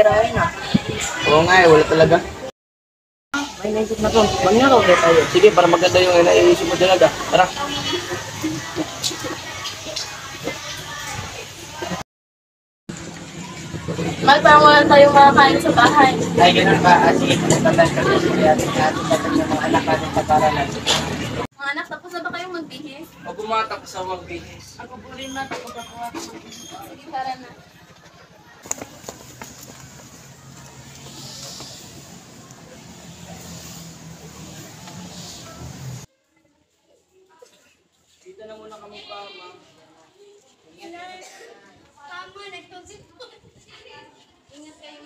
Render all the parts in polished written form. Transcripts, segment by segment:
titirahin ah. Oo nga wala talaga. May naisip na to. Magnakaw kayo tayo. Sige, para maganda yung naiisip mo talaga. Tara. Magpamulan tayong makakain sa bahay. Ay, ganun ba? Sige, pumunta tayo sa Brazil at natin yung mga anak natin pag-aralan. Mga anak, tapos na ba kayong magbihis? O bumatak sa magbihis. Ako po rin na, tapos ako. Sige, tara na. Dito na muna kami pa, ma'am. Tama, nagtungsit po. Ingat kayo.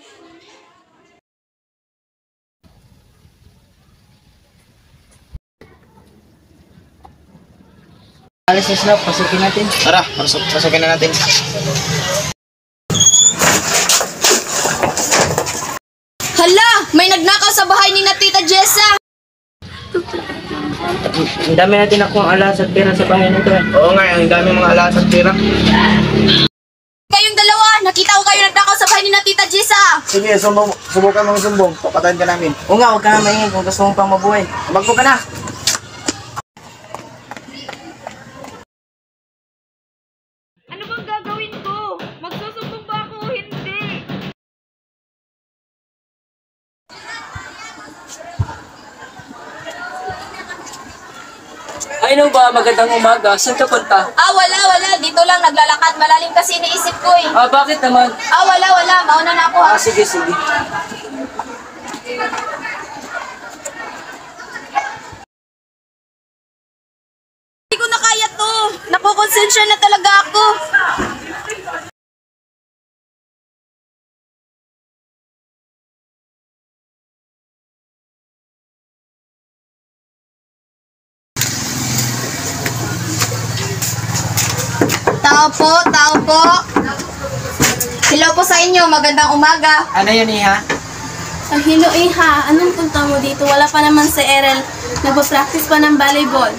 Alis na sila, pasukin natin. Tara, pasukin na natin. Hala! May nagnakaw sa bahay ni na Tita Jessa! Ang dami natin nakuha alas at pera sa bahay nito eh. Oo nga, ang dami mga alas at tira. Kayong dalawa! Nakita ko kayo nagnakaw sa bahay ni na Tita Jessa! Sige, subukan mong sumbong. Papatayin ka namin. Oo nga, huwag ka na maingay kung gusto mong pang mabuhay. Magpo ka na. Ano bang gagawin ko? Magsusumbong ba ako o hindi? Ay no ba, magandang umaga. Saan ka punta? Wala. Dito lang naglalakad. Malalim kasi iniisip ko eh. Bakit naman? Wala. Mauna na ako ha. Sige. Hindi ko na kaya to. Nakukonsensya na talaga ako. Tao po. Hello po sa inyo. Magandang umaga. Ano yun, Iha? Hello, Iha. Anong punta mo dito? Wala pa naman si Erel. Nagpa-practice pa ng volleyball.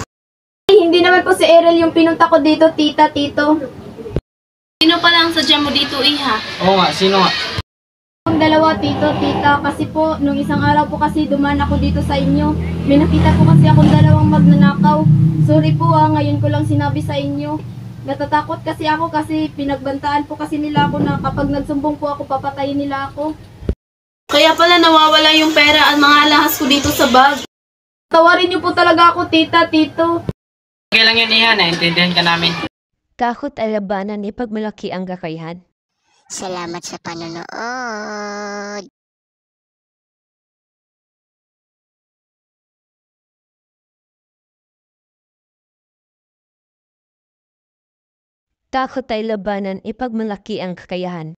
Hindi naman po si Erel yung pinunta ko dito, tita, tito. Sino pa lang sadya mo dito, Iha? Oo nga, sino nga? Yung dalawa, tito, tita. Kasi po, nung isang araw po kasi dumaan ako dito sa inyo. May nakita po kasi akong dalawang magnanakaw. Sorry po ngayon ko lang sinabi sa inyo. Natatakot kasi ako kasi pinagbantaan po kasi nila ako na kapag nagsumbong po ako, papatayin nila ako. Kaya pala nawawala yung pera at mga alahas ko dito sa bag. Tawarin niyo po talaga ako, tita, tito. Okay lang yun, Iha. Naintindihan ka namin. Kahit alabanan ni pagmalaki ang kakayahan. Salamat sa panonood. Takot ay labanan ipagmalaki ang kakayahan.